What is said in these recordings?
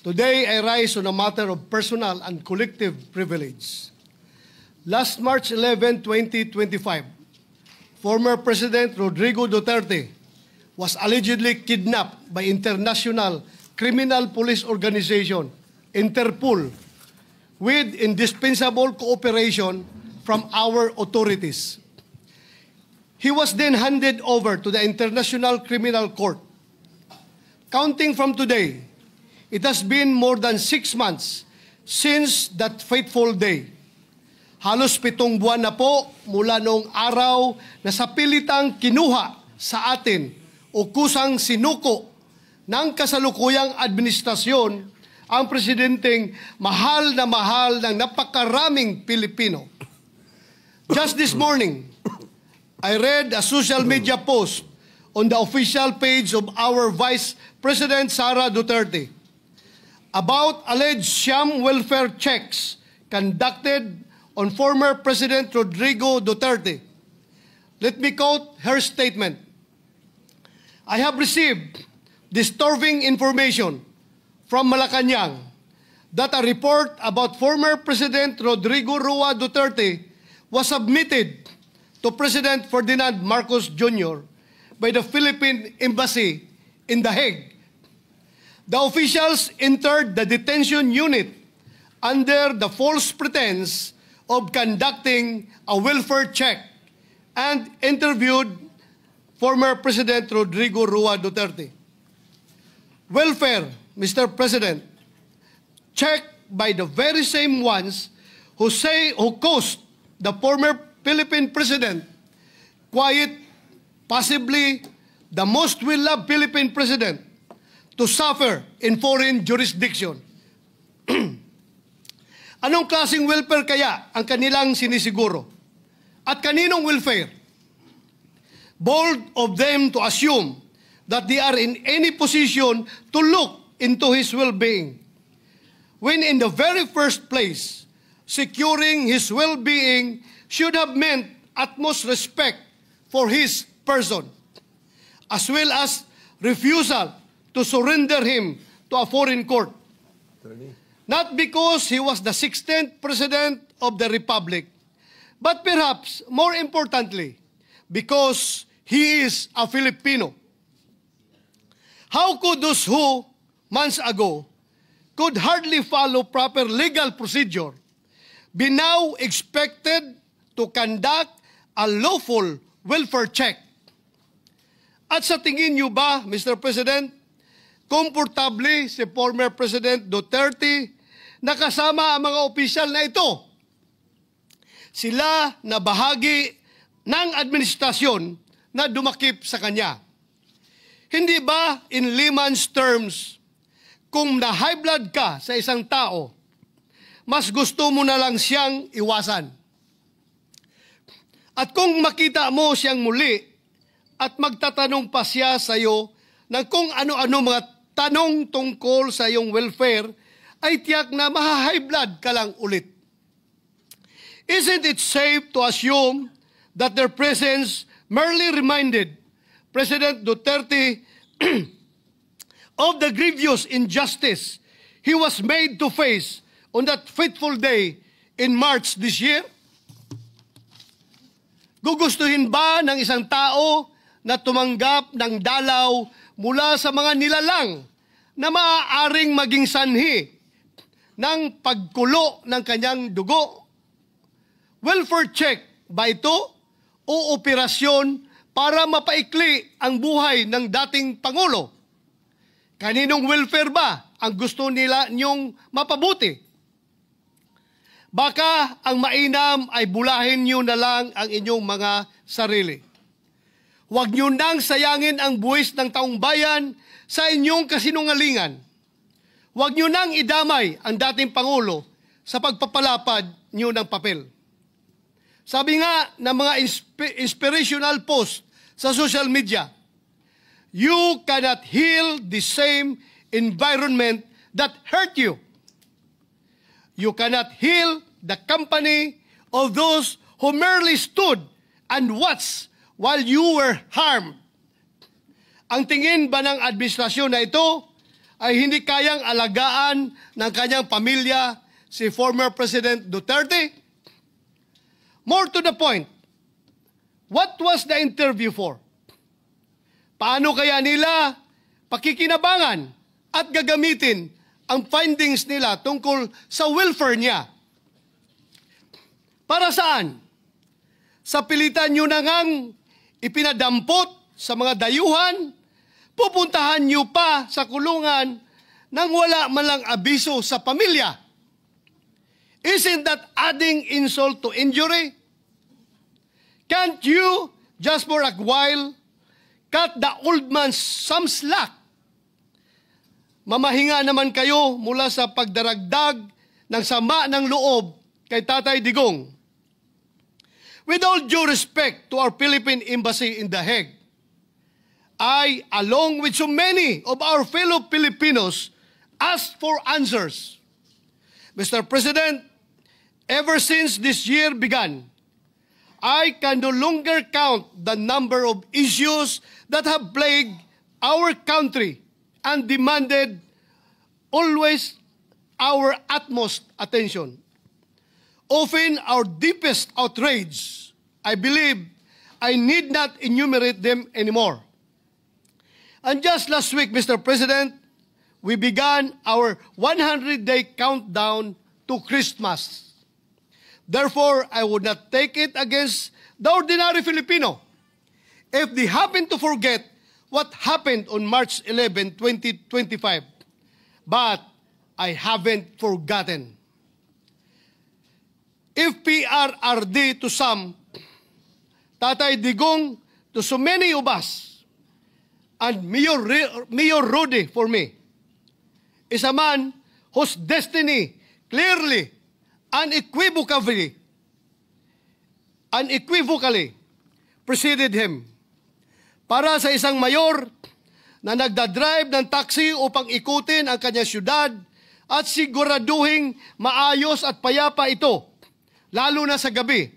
Today, I rise on a matter of personal and collective privilege. Last March 11, 2025, former President Rodrigo Duterte was allegedly kidnapped by International Criminal Police Organization, Interpol, with indispensable cooperation from our authorities. He was then handed over to the International Criminal Court. Counting from today, it has been more than 6 months since that fateful day. Halos 7 buwan na po mula noong araw na sa pilitang kinuha sa atin o kusang sinuko ng kasalukuyang administrasyon ang presidenteng mahal ng napakaraming Pilipino. Just this morning, I read a social media post on the official page of our Vice President Sara Duterte about alleged sham welfare checks conducted on former President Rodrigo Duterte. Let me quote her statement. I have received disturbing information from Malacanang that a report about former President Rodrigo Roa Duterte was submitted to President Ferdinand Marcos Jr. by the Philippine Embassy in The Hague. The officials entered the detention unit under the false pretense of conducting a welfare check and interviewed former President Rodrigo Roa Duterte. Welfare, Mr. President, checked by the very same ones who caused the former Philippine President, quiet, possibly the most well-loved Philippine President, to suffer in foreign jurisdiction. Anong klaseng welfare kaya ang kanilang sinisiguro? At kaninong welfare? Bold of them to assume that they are in any position to look into his well-being, when in the very first place, securing his well-being should have meant utmost respect for his person, as well as refusal to surrender him to a foreign court. Not because he was the 16th President of the Republic, but perhaps more importantly, because he is a Filipino. How could those who, months ago, could hardly follow proper legal procedure be now expected to conduct a lawful welfare check? At sa tingin niyo ba, Mr. President, komportable si former President Duterte na kasama ang mga opisyal na ito? Sila na bahagi ng administrasyon na dumakip sa kanya. Hindi ba in layman's terms, kung na-high blood ka sa isang tao, mas gusto mo na lang siyang iwasan? At kung makita mo siyang muli at magtatanong pa siya sa iyo ng kung ano-ano mga tanong tungkol sa iyong welfare, ay tiyak na maha-high blood ka lang ulit. Isn't it safe to assume that their presence merely reminded President Duterte of the grievous injustice he was made to face on that fateful day in March this year? Gugustuhin ba ng isang tao na tumanggap ng dalaw mula sa mga nilalang na maaaring maging sanhi ng pagkulo ng kanyang dugo? Welfare check ba ito o operasyon para mapaikli ang buhay ng dating Pangulo? Kaninong welfare ba ang gusto nila niyong mapabuti? Baka ang mainam ay bulahin niyo na lang ang inyong mga sarili. Huwag niyo nang sayangin ang buwis ng taong bayan sa inyong kasinungalingan. Huwag niyo nang idamay ang dating Pangulo sa pagpapalapad niyo ng papel. Sabi nga ng mga inspirational post sa social media, you cannot heal the same environment that hurt you. You cannot heal the company of those who merely stood and watched while you were harmed. Ang tingin ba ng administrasyon na ito ay hindi kayang alagaan ng kanyang pamilya si former President Duterte? More to the point, what was the interview for? Paano kaya nila pakikinabangan at gagamitin ang findings nila tungkol sa welfare niya? Para saan? Sa pilitan nyo na ngang ipinadampot sa mga dayuhan, pupuntahan nyo pa sa kulungan nang wala man lang abiso sa pamilya. Isn't that adding insult to injury? Can't you, just for a while, cut the old man some slack? Mamahinga naman kayo mula sa pagdaragdag ng sama ng loob kay Tatay Digong. With all due respect to our Philippine Embassy in The Hague, I, along with so many of our fellow Filipinos, ask for answers. Mr. President, ever since this year began, I can no longer count the number of issues that have plagued our country and demanded always our utmost attention. Often our deepest outrage, I believe, I need not enumerate them anymore. And just last week, Mr. President, we began our 100-day countdown to Christmas. Therefore, I would not take it against the ordinary Filipino if they happen to forget what happened on March 11, 2025. But I haven't forgotten. If PRRD to some, Tatay Digong to so many of us, and Mayor Rudy for me, is a man whose destiny clearly, unequivocally preceded him. Para sa isang mayor na nagdadrive ng taxi upang ikutin ang kanyang syudad at siguraduhing maayos at payapa ito, lalo na sa gabi.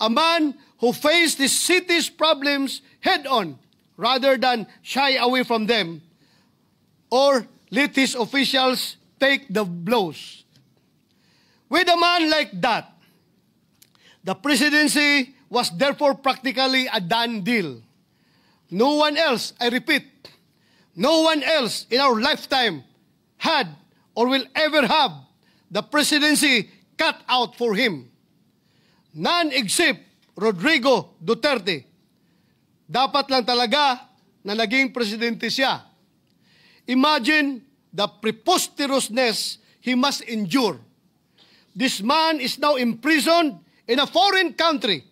A man who faced the city's problems head-on rather than shy away from them or let his officials take the blows. With a man like that, the presidency was therefore practically a done deal. No one else, I repeat, no one else in our lifetime had or will ever have the presidency cut out for him. None except Rodrigo Duterte. Dapat lang talaga na naging presidente siya. Imagine the preposterousness he must endure. This man is now imprisoned in a foreign country,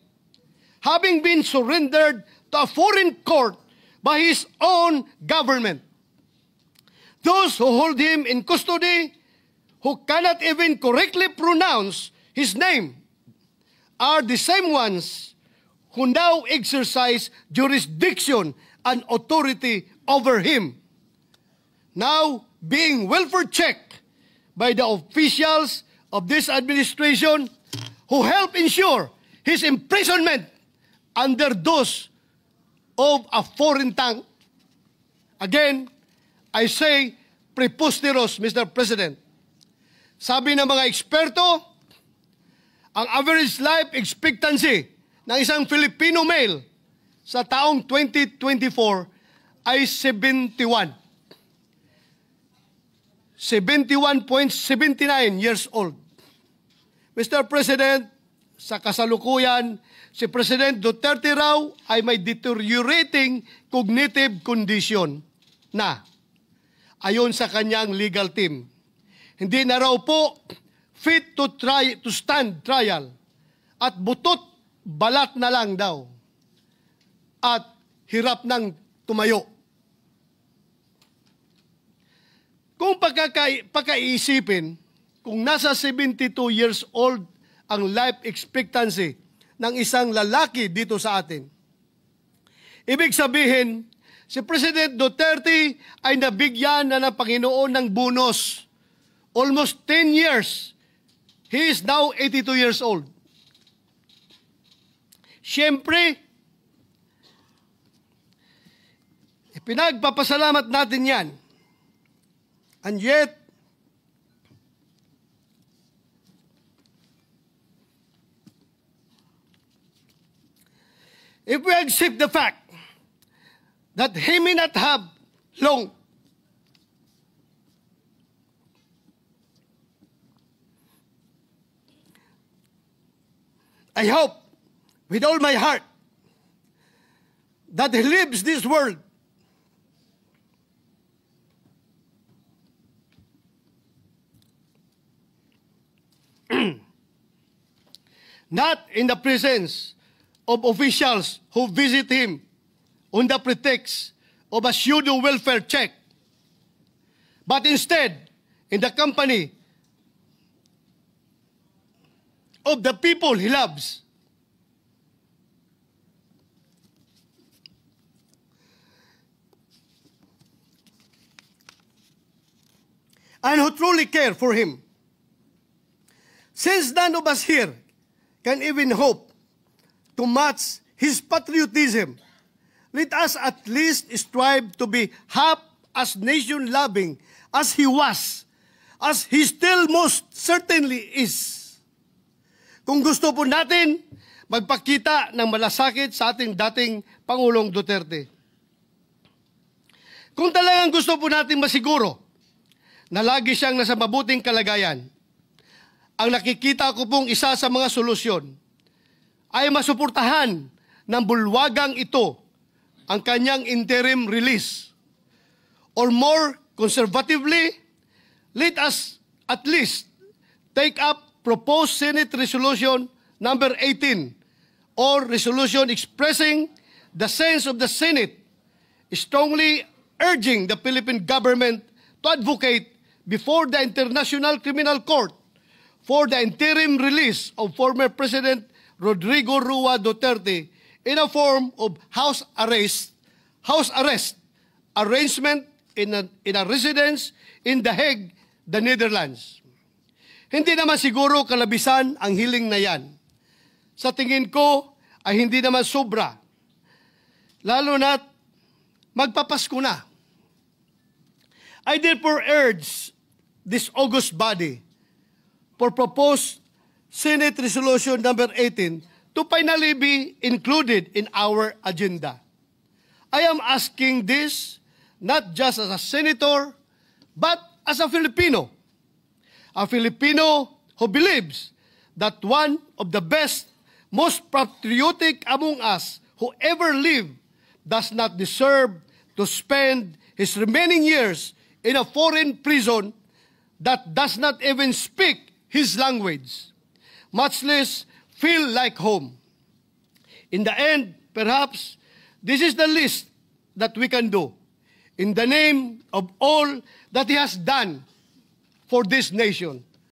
having been surrendered to a foreign court by his own government. Those who hold him in custody, who cannot even correctly pronounce his name, are the same ones who now exercise jurisdiction and authority over him, now being welfare checked by the officials of this administration who help ensure his imprisonment under those of a foreign tongue. Again, I say preposterous, Mr. President. Sabi ng mga eksperto, ang average life expectancy ng isang Filipino male sa taong 2024 ay 71. 71.79 years old. Mr. President, sa kasalukuyan, si President Duterte raw ay may deteriorating cognitive condition na, ayon sa kanyang legal team, hindi na raw po fit to stand trial at butot balat na lang daw at hirap ng tumayo. Kung pagkaiisipin, kung nasa 72 years old ang life expectancy ng isang lalaki dito sa atin, ibig sabihin, si President Duterte ay nabigyan na ng Panginoon ng bonus. Almost 10 years. He is now 82 years old. Siyempre, pinagpapasalamat natin yan. And yet, if we accept the fact that he may not have long, I hope with all my heart that he leaves this world not in the presence of officials who visit him on the pretext of a pseudo welfare check, but instead in the company of the people he loves. And who truly care for him. Since none of us here can even hope to match his patriotism, let us at least strive to be half as nation-loving as he was, as he still most certainly is. Kung gusto po natin magpakita ng malasakit sa ating dating Pangulong Duterte. Kung talagang gusto po natin masiguro na lagi siyang nasa mabuting kalagayan, ang nakikita ko pong isa sa mga solusyon ay masuportahan ng bulwagang ito ang kanyang interim release. Or more conservatively, let us at least take up proposed Senate Resolution number 18 or resolution expressing the sense of the Senate strongly urging the Philippine government to advocate before the International Criminal Court for the interim release of former President Rodrigo Roa Duterte in a form of house arrest arrangement in a residence in The Hague, the Netherlands. Hindi naman siguro kalabisan ang hiling na yan. Sa tingin ko ay hindi naman sobra. Lalo na't magpapasko na. I therefore urge this august body for proposed Senate Resolution number 18 to finally be included in our agenda. I am asking this not just as a senator, but as a Filipino. A Filipino who believes that one of the best, most patriotic among us who ever lived does not deserve to spend his remaining years in a foreign prison that does not even speak his language, much less feel like home. In the end, perhaps, this is the least that we can do in the name of all that he has done for this nation.